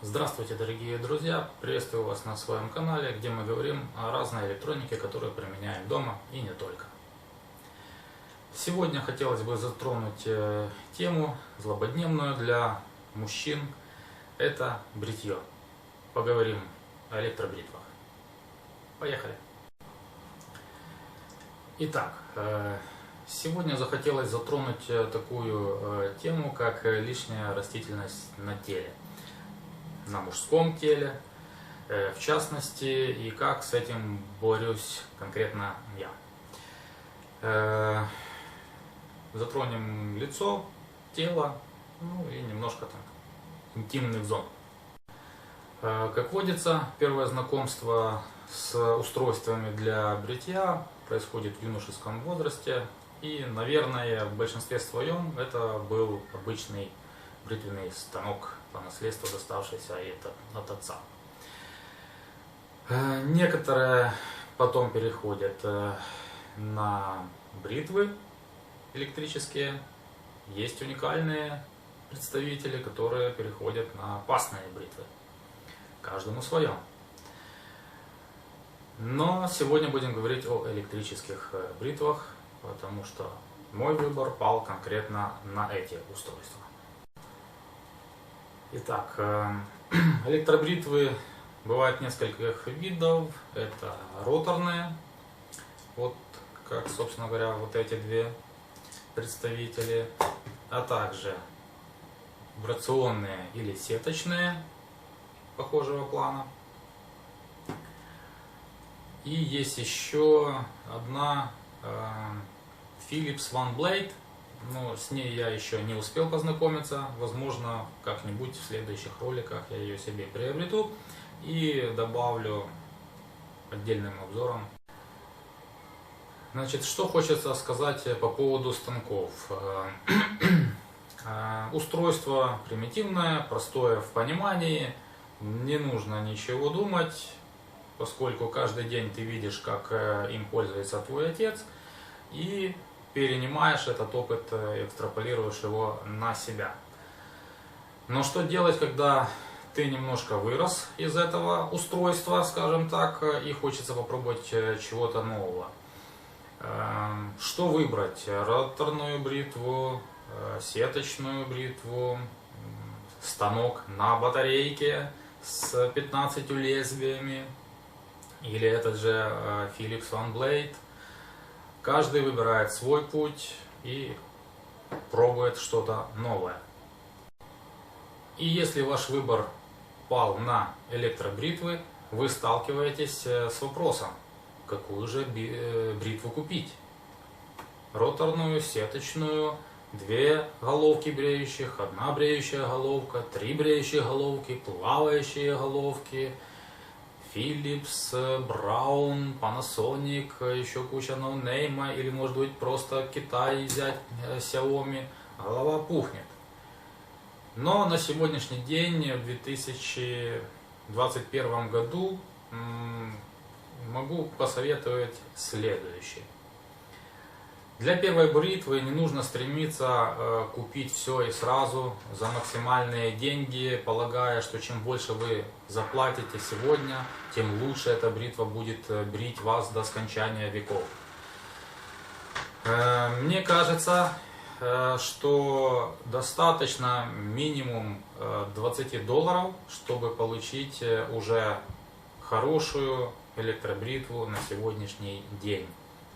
Здравствуйте, дорогие друзья! Приветствую вас на своем канале, где мы говорим о разной электронике, которую применяем дома и не только. Сегодня хотелось бы затронуть тему злободневную для мужчин. Это бритье. Поговорим о электробритвах. Поехали! Итак, сегодня захотелось затронуть такую тему, как лишняя растительность на теле. На мужском теле, в частности, и как с этим борюсь конкретно я. Затронем лицо, тело, ну и немножко так интимных зон. Как водится, первое знакомство с устройствами для бритья происходит в юношеском возрасте, и, наверное, в большинстве своем это был обычный бритвенный станок по наследству, доставшийся от отца. Некоторые потом переходят на бритвы электрические. Есть уникальные представители, которые переходят на пастные бритвы. Каждому свое. Но сегодня будем говорить о электрических бритвах, потому что мой выбор пал конкретно на эти устройства. Итак, электробритвы бывает нескольких видов. Это роторные, вот как, собственно говоря, вот эти две представители, а также вибрационные или сеточные похожего плана. И есть еще одна Philips OneBlade. Но с ней я еще не успел познакомиться. Возможно, как-нибудь в следующих роликах я ее себе приобрету и добавлю отдельным обзором. Значит, что хочется сказать по поводу станков. Устройство примитивное, простое в понимании. Не нужно ничего думать, поскольку каждый день ты видишь, как им пользуется твой отец. И перенимаешь этот опыт, экстраполируешь его на себя. Но что делать, когда ты немножко вырос из этого устройства, скажем так, и хочется попробовать чего-то нового? Что выбрать? Роторную бритву, сеточную бритву, станок на батарейке с 15 лезвиями, или этот же Philips OneBlade? Каждый выбирает свой путь и пробует что-то новое. И если ваш выбор пал на электробритвы, вы сталкиваетесь с вопросом, какую же бритву купить. Роторную, сеточную, две головки бреющих, одна бреющая головка, три бреющие головки, плавающие головки, Philips, Braun, Panasonic, еще куча ноунейма, или может быть просто Китай взять, Xiaomi, голова пухнет. Но на сегодняшний день, в 2021 году, могу посоветовать следующее. Для первой бритвы не нужно стремиться купить все и сразу за максимальные деньги, полагая, что чем больше вы заплатите сегодня, тем лучше эта бритва будет брить вас до скончания веков. Мне кажется, что достаточно минимум $20, чтобы получить уже хорошую электробритву на сегодняшний день.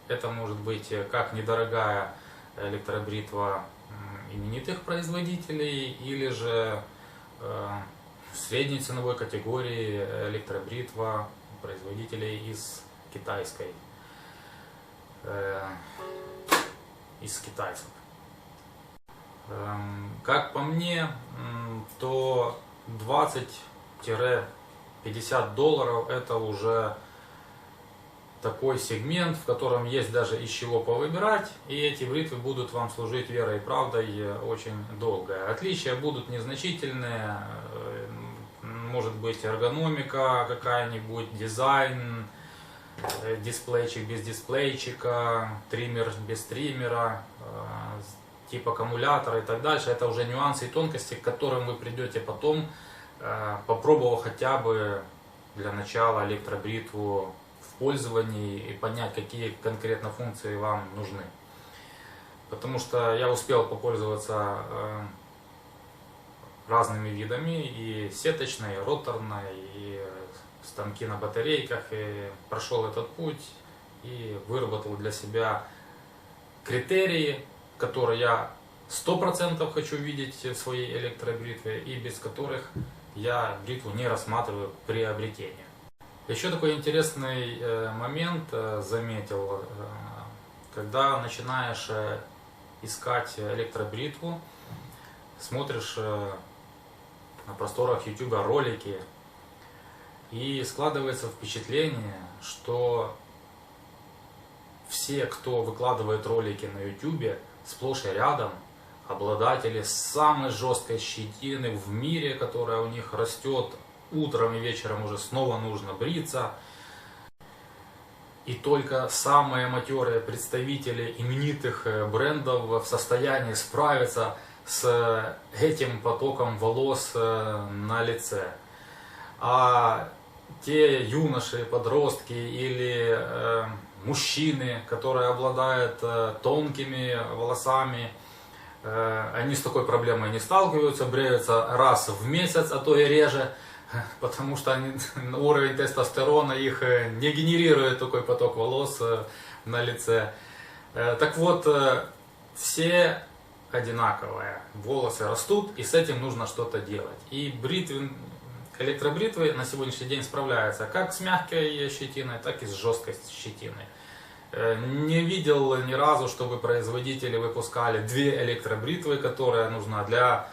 Это может быть как недорогая электробритва именитых производителей, или же в средней ценовой категории электробритва производителей из китайцев. Как по мне, то $20–50 это уже такой сегмент, в котором есть даже из чего повыбирать, и эти бритвы будут вам служить верой и правдой очень долго. Отличия будут незначительные, может быть эргономика какая-нибудь, дизайн, дисплейчик без дисплейчика, триммер без триммера, тип аккумулятора и так дальше. Это уже нюансы и тонкости, к которым вы придете потом, попробовал хотя бы для начала электробритву в пользовании и понять, какие конкретно функции вам нужны. Потому что я успел попользоваться разными видами, и сеточной, и роторной, и станки на батарейках, и прошел этот путь, и выработал для себя критерии, которые я 100% хочу видеть в своей электробритве, и без которых я бритву не рассматриваю приобретение. Еще такой интересный момент заметил, когда начинаешь искать электробритву, смотришь на просторах YouTube ролики, и складывается впечатление, что все, кто выкладывает ролики на YouTube, сплошь и рядом обладатели самой жесткой щетины в мире, которая у них растет утром и вечером, уже снова нужно бриться. И только самые матерые представители именитых брендов в состоянии справиться с этим потоком волос на лице. А те юноши, подростки или мужчины, которые обладают тонкими волосами, они с такой проблемой не сталкиваются, бреются раз в месяц, а то и реже, потому что уровень тестостерона их не генерирует такой поток волос на лице. Так вот, все одинаковые, волосы растут, и с этим нужно что-то делать. И электробритвы на сегодняшний день справляются как с мягкой щетиной, так и с жесткой щетиной. Не видел ни разу, чтобы производители выпускали две электробритвы, которая нужна для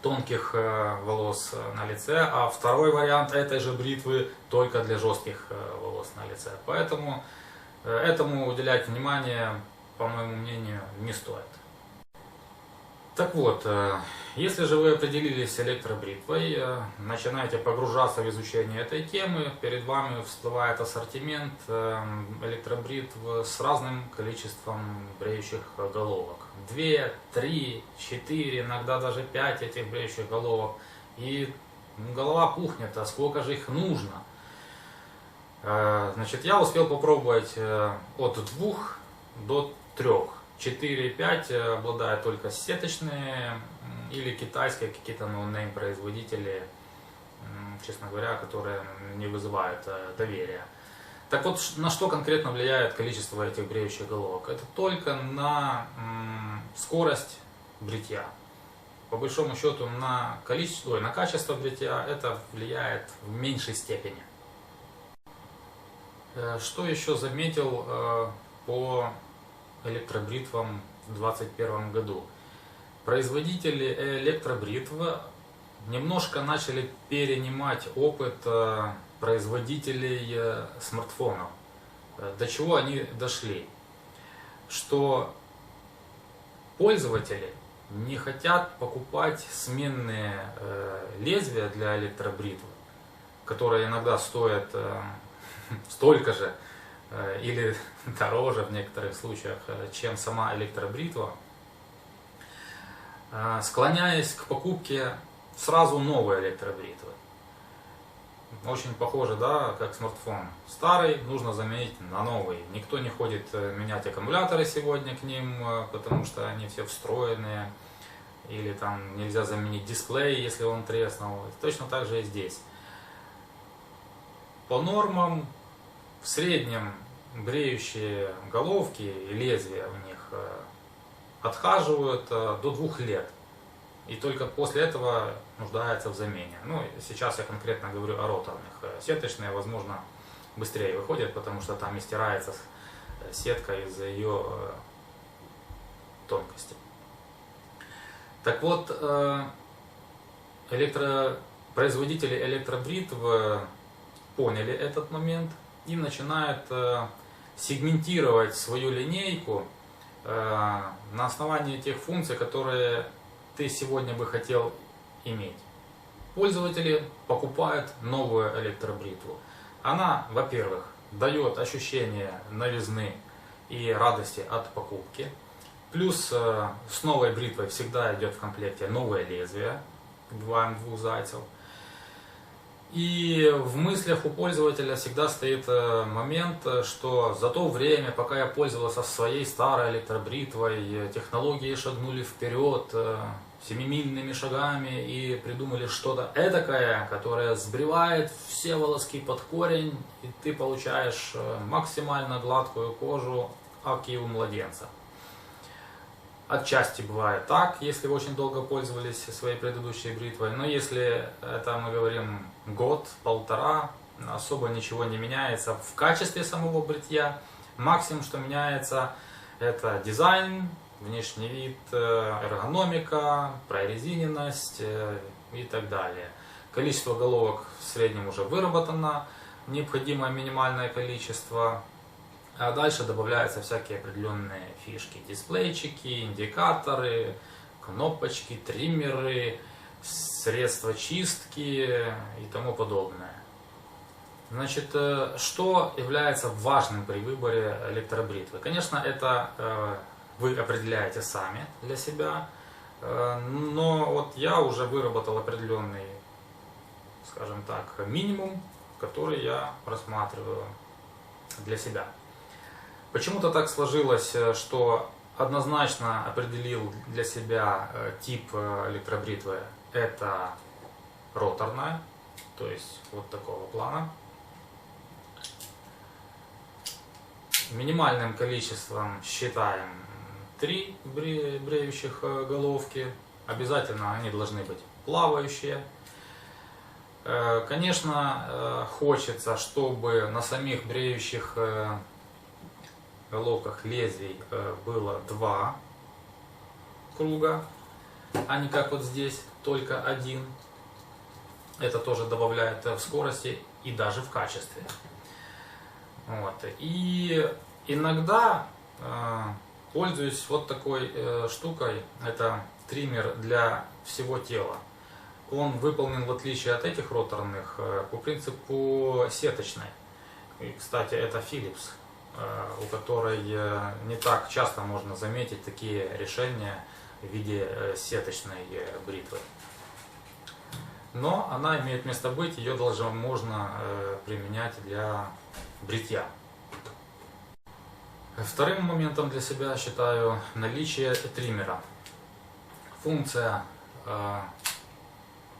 тонких волос на лице, а второй вариант этой же бритвы только для жестких волос на лице. Поэтому этому уделять внимание, по моему мнению, не стоит. Так вот, если же вы определились с электробритвой, начинаете погружаться в изучение этой темы, перед вами всплывает ассортимент электробритв с разным количеством бреющих головок. 2, 3, 4, иногда даже 5 этих бреющих головок. И голова пухнет, а сколько же их нужно? Значит, я успел попробовать от 2 до 3. 4 и 5 обладают только сеточные или китайские какие-то ноунейм производители, честно говоря, которые не вызывают доверия. Так вот, на что конкретно влияет количество этих бреющих головок? Это только на скорость бритья. По большому счету на качество бритья это влияет в меньшей степени. Что еще заметил по электробритвам в 2021 году? Производители электробритв немножко начали перенимать опыт производителей смартфонов. До чего они дошли? Что пользователи не хотят покупать сменные лезвия для электробритв, которые иногда стоят столько же или дороже в некоторых случаях, чем сама электробритва, склоняясь к покупке сразу новой электробритвы. Очень похоже, да, как смартфон. Старый нужно заменить на новый. Никто не ходит менять аккумуляторы сегодня к ним, потому что они все встроенные. Или там нельзя заменить дисплей, если он треснул. Точно так же и здесь. По нормам в среднем бреющие головки и лезвия у них отхаживают до 2 лет. И только после этого нуждается в замене. Ну, сейчас я конкретно говорю о роторных. Сеточные, возможно, быстрее выходят, потому что там и стирается сетка из-за ее тонкости. Так вот, производители электробритв поняли этот момент и начинают сегментировать свою линейку на основании тех функций, которые ты сегодня бы хотел иметь. Пользователи покупают новую электробритву. Она, во-первых, дает ощущение новизны и радости от покупки. Плюс с новой бритвой всегда идет в комплекте новое лезвие. убиваем двух зайцев. И в мыслях у пользователя всегда стоит момент, что за то время, пока я пользовался своей старой электробритвой, технологии шагнули вперед семимильными шагами и придумали что-то эдакое, которое сбривает все волоски под корень, и ты получаешь максимально гладкую кожу, аки у младенца. Отчасти бывает так, если вы очень долго пользовались своей предыдущей бритвой, но если это мы говорим год-полтора, особо ничего не меняется в качестве самого бритья. Максимум, что меняется, это дизайн, внешний вид, эргономика, прорезиненность и так далее. Количество головок в среднем уже выработано, необходимое минимальное количество. А дальше добавляются всякие определенные фишки, дисплейчики, индикаторы, кнопочки, триммеры, средства чистки и тому подобное. Значит, что является важным при выборе электробритвы? Конечно, это вы определяете сами для себя, но вот я уже выработал определенный, скажем так, минимум, который я рассматриваю для себя. Почему-то так сложилось, что однозначно определил для себя тип электробритвы. Это роторная, то есть вот такого плана. Минимальным количеством считаем 3 бреющих головки. Обязательно они должны быть плавающие. Конечно, хочется, чтобы на самих бреющих головках лезвий было 2 круга, а не как вот здесь только 1. Это тоже добавляет в скорости и даже в качестве. Вот. И иногда пользуюсь вот такой штукой. Это триммер для всего тела. Он выполнен, в отличие от этих роторных, по принципу сеточной. И, кстати, это Philips, у которой не так часто можно заметить такие решения в виде сеточной бритвы. Но она имеет место быть, ее можно применять для бритья. Вторым моментом для себя считаю наличие триммера. Функция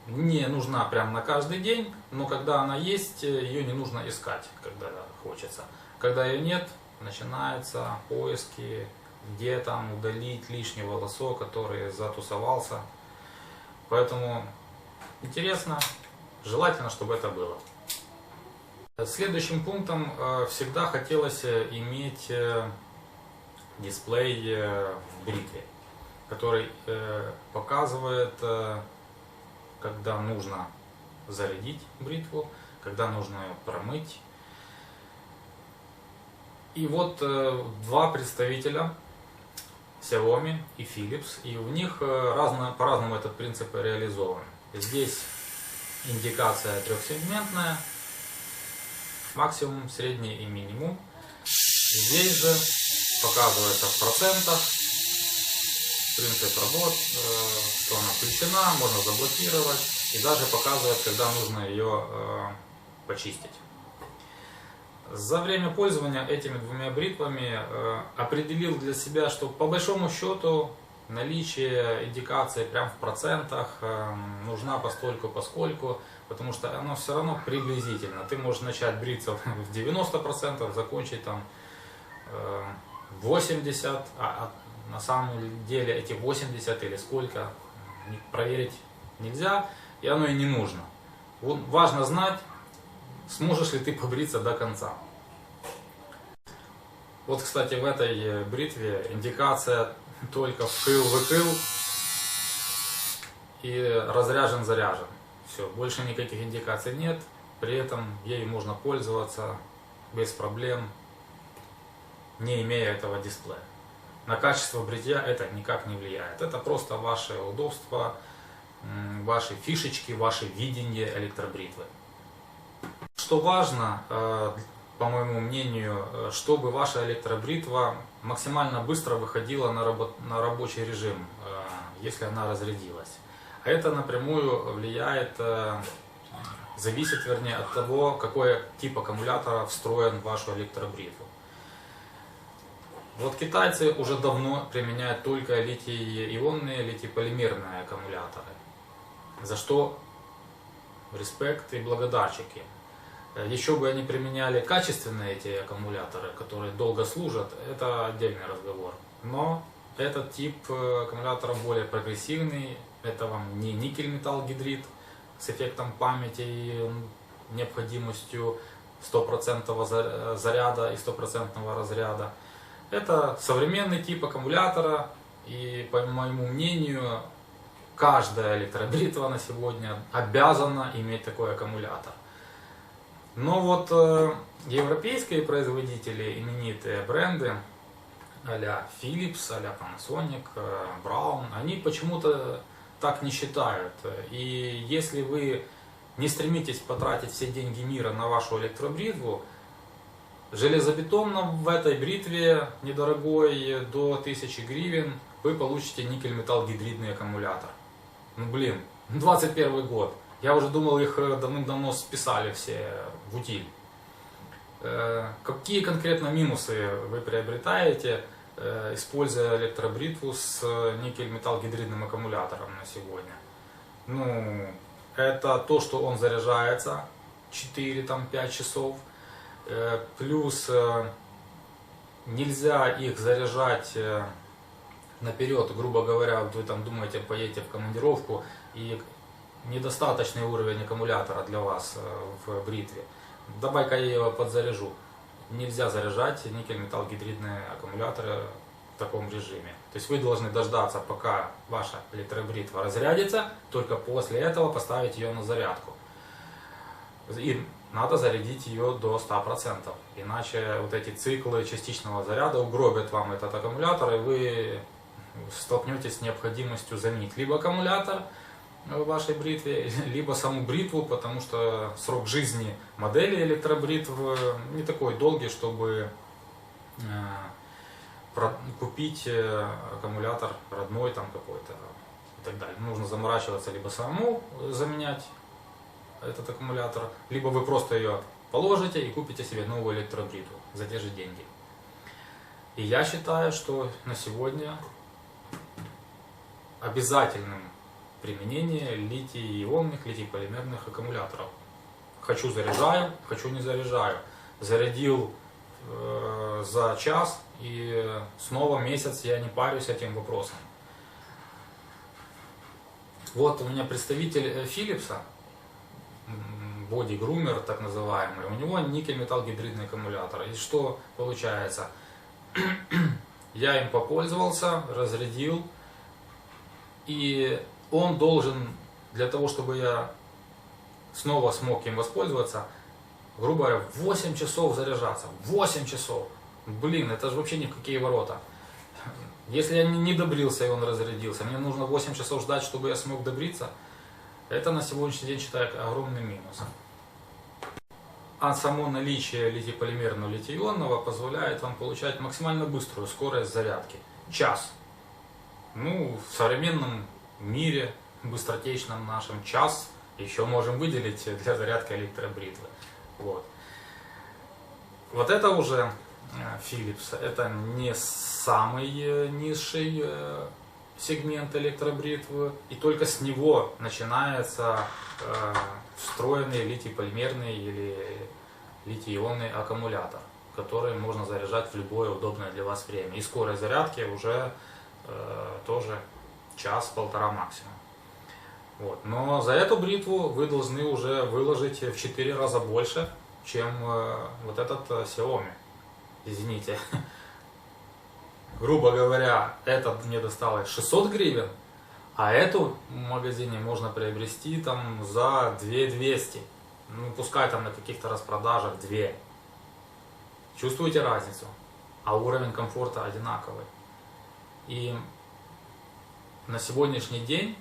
не нужна прям на каждый день, но когда она есть, ее не нужно искать, когда хочется. Когда ее нет, начинаются поиски, где там удалить лишний волосок, который затусовался. Поэтому интересно, желательно, чтобы это было. Следующим пунктом всегда хотелось иметь дисплей в бритве, который показывает, когда нужно зарядить бритву, когда нужно ее промыть. И вот 2 представителя, Xiaomi и Philips, и у них по-разному этот принцип реализован. Здесь индикация трехсегментная, максимум, средний и минимум. Здесь же показывается в процентах принцип работ, что она включена, можно заблокировать, и даже показывает, когда нужно ее почистить. За время пользования этими 2 бритвами определил для себя, что по большому счету наличие индикации прямо в процентах нужна постольку-поскольку, потому что оно все равно приблизительно. Ты можешь начать бриться в 90%, закончить там 80%, а на самом деле эти 80 или сколько проверить нельзя, и оно и не нужно. Важно знать, сможешь ли ты побриться до конца. Вот, кстати, в этой бритве индикация только вкл-выкл и разряжен-заряжен. Все, больше никаких индикаций нет, при этом ею можно пользоваться без проблем, не имея этого дисплея. На качество бритья это никак не влияет. Это просто ваше удобство, ваши фишечки, ваше видение электробритвы. Что важно, по моему мнению, чтобы ваша электробритва максимально быстро выходила на рабочий режим, если она разрядилась. Это напрямую влияет, зависит, вернее, от того, какой тип аккумулятора встроен в вашу электробритву. Вот китайцы уже давно применяют только литий-ионные, литий-полимерные аккумуляторы, за что респект и благодарчики. Еще бы они применяли качественные эти аккумуляторы, которые долго служат, это отдельный разговор. Но этот тип аккумулятора более прогрессивный, это вам не никель-металл-гидрид с эффектом памяти и необходимостью 100% заряда и 100% разряда. Это современный тип аккумулятора, и по моему мнению, каждая электробритва на сегодня обязана иметь такой аккумулятор. Но вот европейские производители, именитые бренды, а-ля Philips, а-ля Panasonic, Braun, они почему-то так не считают. И если вы не стремитесь потратить все деньги мира на вашу электробритву, железобетонно в этой бритве недорогой до 1000 гривен вы получите никель-металл-гидридный аккумулятор. Ну блин, 21 год. Я уже думал, их давным-давно списали все в утиль. Какие конкретно минусы вы приобретаете, используя электробритву с никель-металл-гидридным аккумулятором на сегодня? Ну, это то, что он заряжается 4-5 часов. Плюс нельзя их заряжать наперед, грубо говоря, вот вы там думаете, поедете в командировку и недостаточный уровень аккумулятора для вас в бритве. Давай-ка я его подзаряжу. Нельзя заряжать никель-металл-гидридные аккумуляторы в таком режиме. То есть вы должны дождаться, пока ваша электробритва разрядится, только после этого поставить ее на зарядку. И надо зарядить ее до 100%. Иначе вот эти циклы частичного заряда угробят вам этот аккумулятор, и вы столкнетесь с необходимостью заменить либо аккумулятор в вашей бритве, либо саму бритву, потому что срок жизни модели электробритв не такой долгий, чтобы купить аккумулятор родной там какой-то и так далее. Нужно заморачиваться либо самому заменять этот аккумулятор, либо вы просто ее положите и купите себе новую электробритву за те же деньги. И я считаю, что на сегодня обязательным применение литий-ионных, литий-полимерных аккумуляторов. Хочу заряжаю, хочу не заряжаю. Зарядил за час и снова месяц я не парюсь этим вопросом. Вот у меня представитель Philips, Body Groomer так называемый, у него никель-металл-гидридный аккумулятор. И что получается? Я им попользовался, разрядил, и он должен, для того, чтобы я снова смог им воспользоваться, грубо говоря, 8 часов заряжаться. 8 часов! Блин, это же вообще ни в какие ворота. Если я не добрился и он разрядился, мне нужно 8 часов ждать, чтобы я смог добриться. Это на сегодняшний день считаю огромным минусом. А само наличие литий-полимерного, литий-ионного позволяет вам получать максимально быструю скорость зарядки. Час. Ну, в современном мире, быстротечном нашем, час еще можем выделить для зарядки электробритвы. Вот. Вот это уже Philips. Это не самый низший сегмент электробритвы. И только с него начинается встроенный литий-полимерный или литий-ионный аккумулятор, который можно заряжать в любое удобное для вас время. И скорость зарядки уже тоже час-полтора максимум. Вот. Но за эту бритву вы должны уже выложить в 4 раза больше, чем вот этот Xiaomi. Извините. Грубо говоря, этот мне досталось 600 гривен, а эту в магазине можно приобрести там за 2200. Ну, пускай там на каких-то распродажах 2. Чувствуете разницу? А уровень комфорта одинаковый. И на сегодняшний день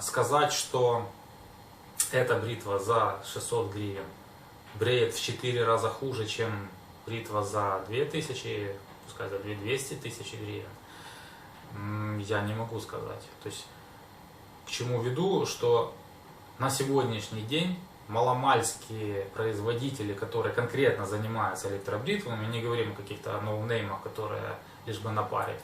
сказать, что эта бритва за 600 гривен бреет в 4 раза хуже, чем бритва за 2000, пускай за 200 тысяч гривен, я не могу сказать. То есть К чему веду, что на сегодняшний день маломальские производители, которые конкретно занимаются электробритвами, не говорим о каких-то ноунеймах, которые лишь бы напарить,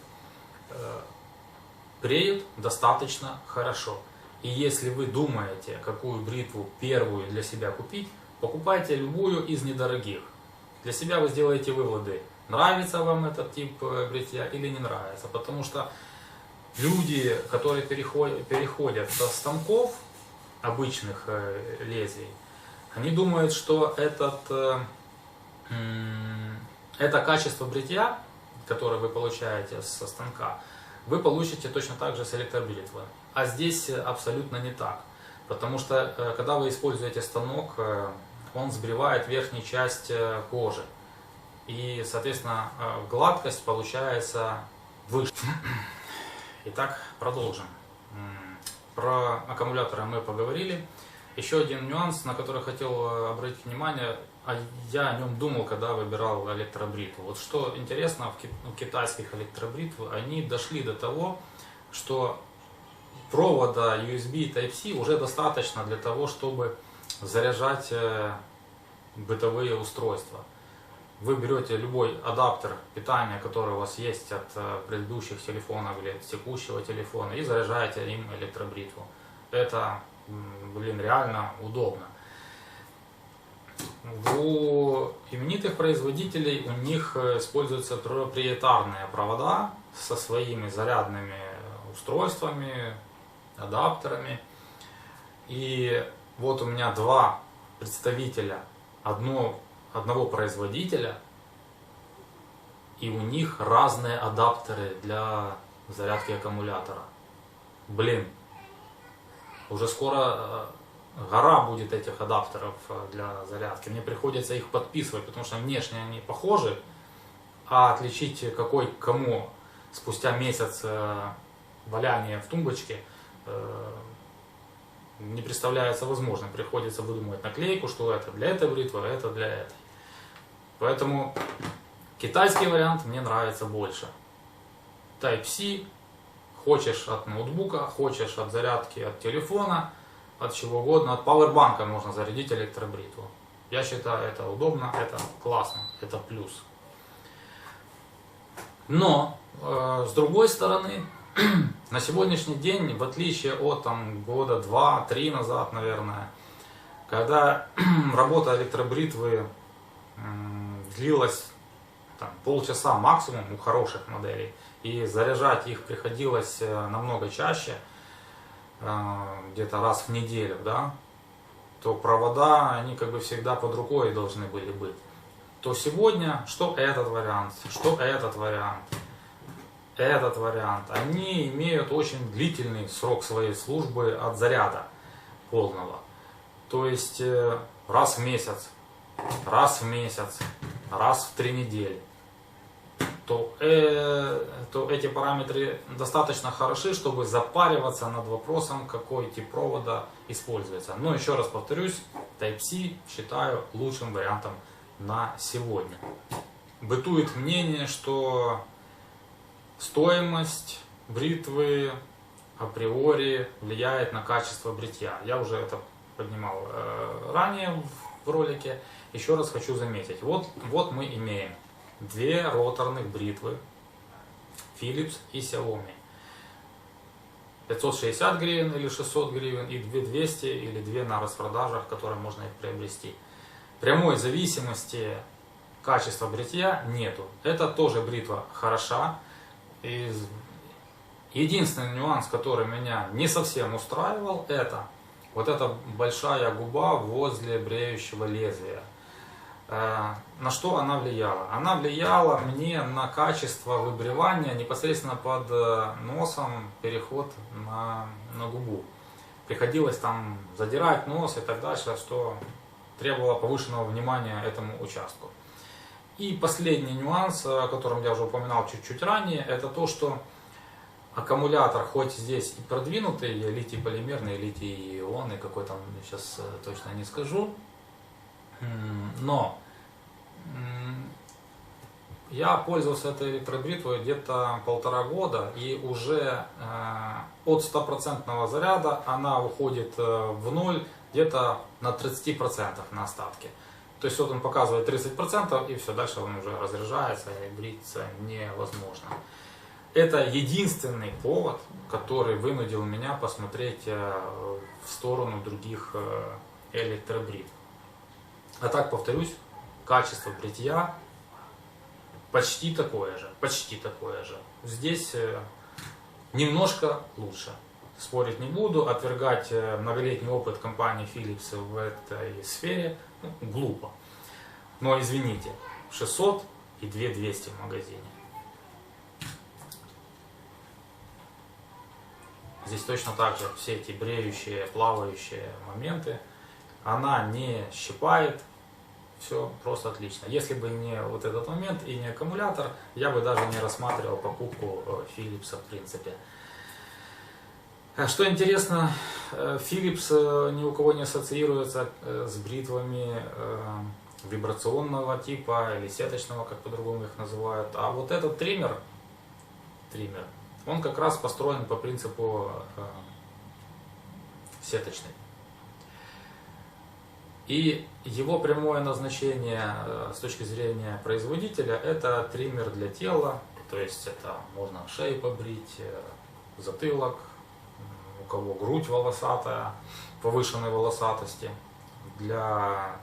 бреют достаточно хорошо. И если вы думаете, какую бритву первую для себя купить, покупайте любую из недорогих. Для себя вы сделаете выводы, нравится вам этот тип бритья или не нравится. Потому что люди, которые переходят со станков обычных лезвий, они думают, что это качество бритья, которое вы получаете со станка, вы получите точно так же с электробритвы. А здесь абсолютно не так. Потому что когда вы используете станок, он сбривает верхнюю часть кожи. И, соответственно, гладкость получается выше. Итак, продолжим. Про аккумуляторы мы поговорили. Еще один нюанс, на который хотел обратить внимание, а я о нем думал, когда выбирал электробритву. Вот что интересно, у китайских электробритв они дошли до того, что провода USB Type-C уже достаточно для того, чтобы заряжать бытовые устройства. Вы берете любой адаптер питания, который у вас есть от предыдущих телефонов или от текущего телефона, и заряжаете им электробритву. Это, реально удобно. У именитых производителей у них используются проприетарные провода со своими зарядными устройствами, адаптерами. И вот у меня два представителя одного производителя, и у них разные адаптеры для зарядки аккумулятора. Уже скоро гора будет этих адаптеров для зарядки. Мне приходится их подписывать, потому что внешне они похожи, а отличить какой кому спустя месяц валяния в тумбочке не представляется возможным. Приходится выдумывать наклейку, что это для этой бритвы, а это для этой. Поэтому китайский вариант мне нравится больше. Type-C, хочешь от ноутбука, хочешь от зарядки от телефона, от чего угодно, от пауэрбанка можно зарядить электробритву. Я считаю, это удобно, это классно, это плюс. Но, с другой стороны, на сегодняшний день, в отличие от года 2-3 назад, наверное, когда работа электробритвы длилась полчаса максимум у хороших моделей, и заряжать их приходилось намного чаще, где-то раз в неделю, да, то провода, они всегда под рукой должны были быть. То сегодня, что этот вариант, что этот вариант, они имеют очень длительный срок своей службы от заряда полного. То есть раз в месяц, раз в 3 недели. То эти параметры достаточно хороши, чтобы запариваться над вопросом, какой тип провода используется. Но еще раз повторюсь, Type-C считаю лучшим вариантом на сегодня. Бытует мнение, что стоимость бритвы априори влияет на качество бритья. Я уже это поднимал ранее в ролике. Еще раз хочу заметить. Вот мы имеем две роторных бритвы Philips и Xiaomi. 560 гривен или 600 гривен и 2200 или 2 на распродажах, которые можно их приобрести. Прямой зависимости качества бритья нету. Это тоже бритва хороша. И единственный нюанс, который меня не совсем устраивал, это вот эта большая губа возле бреющего лезвия. На что она влияла? Она влияла мне на качество выбривания непосредственно под носом, переход на губу. Приходилось там задирать нос и так дальше, что требовало повышенного внимания этому участку. И последний нюанс, о котором я уже упоминал чуть-чуть ранее, это то, что аккумулятор, хоть здесь и продвинутый, литий-полимерный, литий-ионный, какой там, сейчас точно не скажу, но Я пользовался этой электробритвой где-то 1,5 года, и уже от 100% заряда она уходит в ноль где-то на 30% на остатки. То есть вот он показывает 30%, и все, дальше он уже разряжается, и бриться невозможно. Это единственный повод, который вынудил меня посмотреть в сторону других электробритв. А так, повторюсь, качество бритья почти такое же, почти такое же. Здесь немножко лучше. Спорить не буду, отвергать многолетний опыт компании Philips в этой сфере глупо. Но извините, 600 и 2200 в магазине. Здесь точно так же все эти бреющие, плавающие моменты. Она не щипает. Все просто отлично. Если бы не вот этот момент и не аккумулятор, я бы даже не рассматривал покупку Philips в принципе. Что интересно, Philips ни у кого не ассоциируется с бритвами вибрационного типа или сеточного, как по-другому их называют. А вот этот триммер, он как раз построен по принципу сеточный. И его прямое назначение с точки зрения производителя — это триммер для тела, то есть это можно шею побрить, затылок, у кого грудь волосатая, повышенной волосатости, для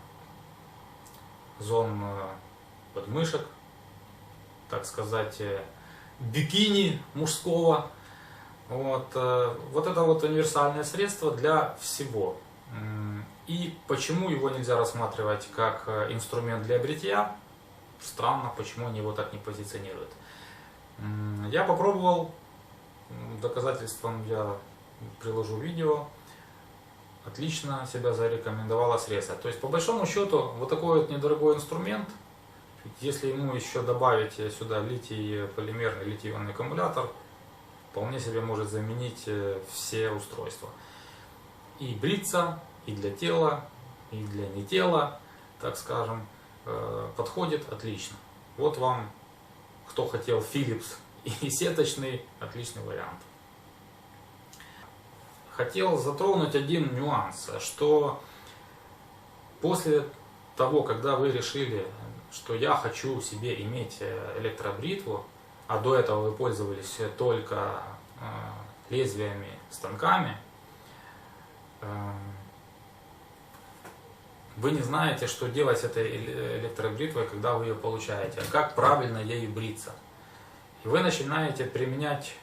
зон подмышек, так сказать, бикини мужского. Вот это вот универсальное средство для всего. И почему его нельзя рассматривать как инструмент для бритья? Странно, почему они его так не позиционируют. Я попробовал, доказательством я приложу видео, отлично себя зарекомендовало средство. То есть по большому счету вот такой вот недорогой инструмент, если ему еще добавить сюда литий-полимерный, литий-ионный аккумулятор, вполне себе может заменить все устройства. И бриться, и для тела, и для не тела, так скажем, подходит отлично. Вот вам, кто хотел Philips и сеточный, отличный вариант. Хотел затронуть один нюанс, что после того, когда вы решили, что я хочу себе иметь электробритву, а до этого вы пользовались только лезвиями, станками, вы не знаете, что делать с этой электробритвой, когда вы ее получаете, как правильно ею бриться. И вы начинаете применять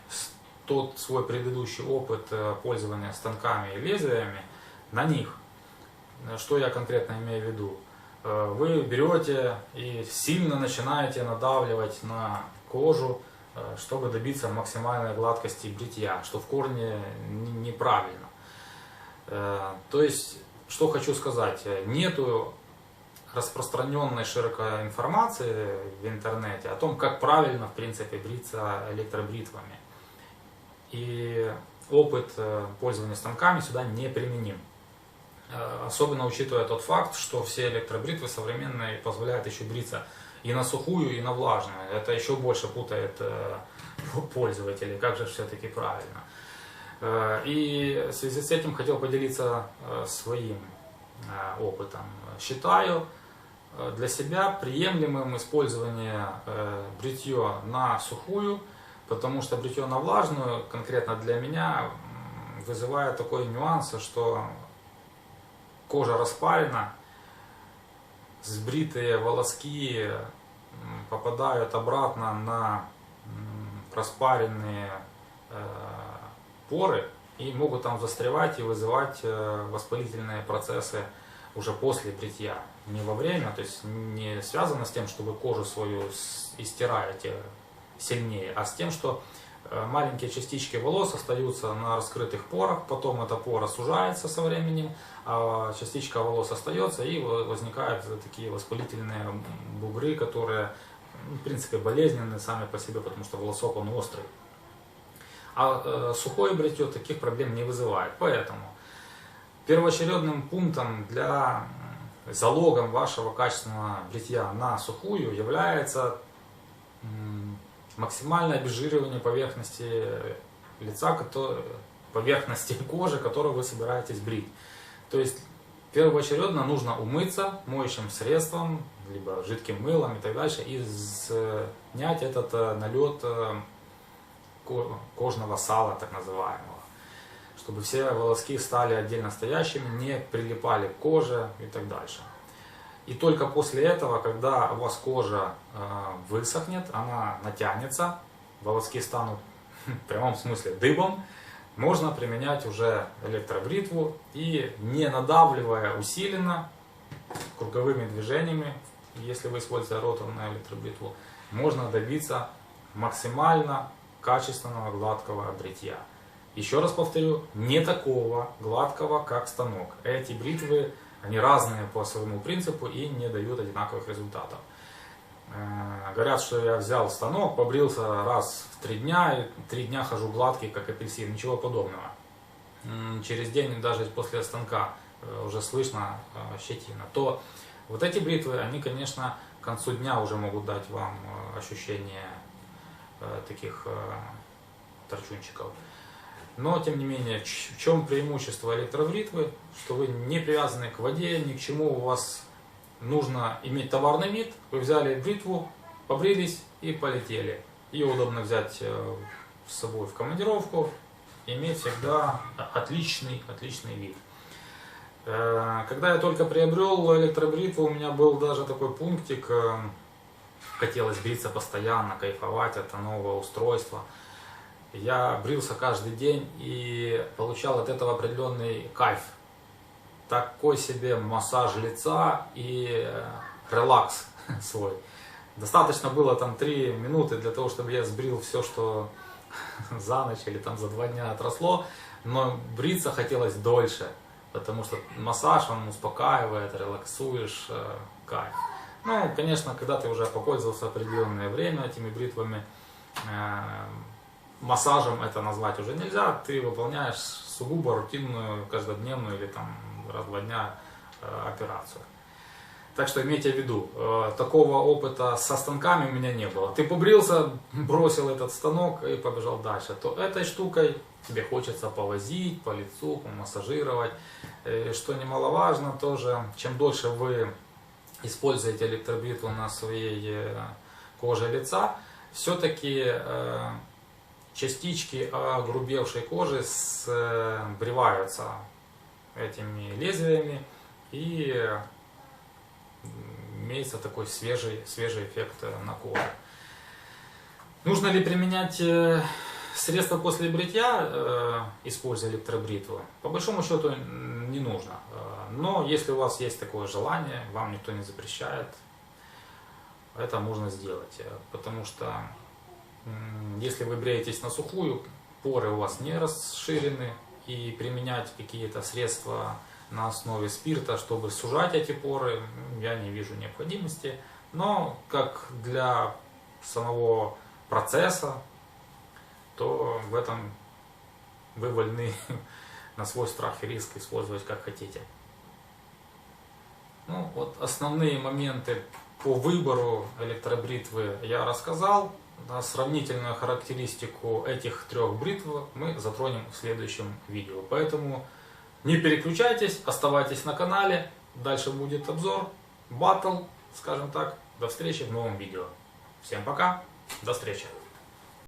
тот свой предыдущий опыт пользования станками и лезвиями на них. Что я конкретно имею в виду? Вы берете и сильно начинаете надавливать на кожу, чтобы добиться максимальной гладкости бритья, что в корне неправильно. То есть, что хочу сказать, нету распространенной широкой информации в интернете о том, как правильно в принципе бриться электробритвами. И опыт пользования станками сюда не применим. Особенно учитывая тот факт, что все электробритвы современные позволяют еще бриться и на сухую, и на влажную. Это еще больше путает пользователей, как же все-таки правильно. И в связи с этим хотел поделиться своим опытом. Считаю для себя приемлемым использование бритья на сухую, потому что бритье на влажную конкретно для меня вызывает такой нюанс, что кожа распарена, сбритые волоски попадают обратно на распаренные поры и могут там застревать и вызывать воспалительные процессы уже после бритья. Не во время, то есть не связано с тем, что вы кожу свою истираете сильнее, а с тем, что маленькие частички волос остаются на раскрытых порах, потом эта пора сужается со временем, а частичка волос остается, и возникают такие воспалительные бугры, которые в принципе болезненные сами по себе, потому что волосок он острый. А сухое бритье таких проблем не вызывает. Поэтому первоочередным пунктом залогом вашего качественного бритья на сухую является максимальное обезжиривание поверхности лица, поверхности кожи, которую вы собираетесь брить. То есть первоочередно нужно умыться моющим средством, либо жидким мылом и так дальше, и снять этот налет кожного сала, так называемого, чтобы все волоски стали отдельно стоящими, не прилипали к коже и так дальше. И только после этого, когда у вас кожа высохнет, она натянется, волоски станут в прямом смысле дыбом, можно применять уже электробритву и, не надавливая усиленно, круговыми движениями, если вы используете роторную электробритву, можно добиться максимально качественного гладкого бритья. Еще раз повторю, не такого гладкого, как станок. Эти бритвы, они разные по своему принципу и не дают одинаковых результатов. Говорят, что я взял станок, побрился раз в 3 дня, и 3 дня хожу гладкий, как апельсин, ничего подобного. Через день, даже после станка, уже слышно щетина. То вот эти бритвы, они, конечно, к концу дня уже могут дать вам ощущение таких торчунчиков. Но, тем не менее, в чем преимущество электробритвы? Что вы не привязаны к воде, ни к чему, у вас нужно иметь товарный вид. Вы взяли бритву, побрились и полетели. Ее удобно взять с собой в командировку и иметь всегда отличный вид. Когда я только приобрел электробритву, у меня был даже такой пунктик, хотелось бриться постоянно, кайфовать от нового устройства. Я брился каждый день и получал от этого определенный кайф. Такой себе массаж лица и релакс свой. Достаточно было там 3 минуты для того, чтобы я сбрил все, что за ночь или там за 2 дня отросло. Но бриться хотелось дольше, потому что массаж, он успокаивает, релаксуешь, кайф. Ну, конечно, когда ты уже попользовался определенное время этими бритвами, массажем это назвать уже нельзя, ты выполняешь сугубо рутинную, каждодневную или там раз в 2 дня операцию. Так что имейте в виду, такого опыта со станками у меня не было. Ты побрился, бросил этот станок и побежал дальше. То этой штукой тебе хочется повозить по лицу, помассажировать. Что немаловажно тоже, чем дольше вы используете электробритву на своей коже лица, все-таки частички огрубевшей кожи сбриваются этими лезвиями, и имеется такой свежий эффект на коже. Нужно ли применять средства после бритья, используя электробритву? По большому счету не нужно. Но если у вас есть такое желание, вам никто не запрещает, это можно сделать. Потому что если вы бреетесь на сухую, поры у вас не расширены, и применять какие-то средства на основе спирта, чтобы сужать эти поры, я не вижу необходимости. Но как для самого процесса, то в этом вы вольны на свой страх и риск использовать как хотите. Ну, вот основные моменты по выбору электробритвы я рассказал. Сравнительную характеристику этих 3 бритв мы затронем в следующем видео. Поэтому не переключайтесь, оставайтесь на канале. Дальше будет обзор, батл, скажем так. До встречи в новом видео. Всем пока, до встречи.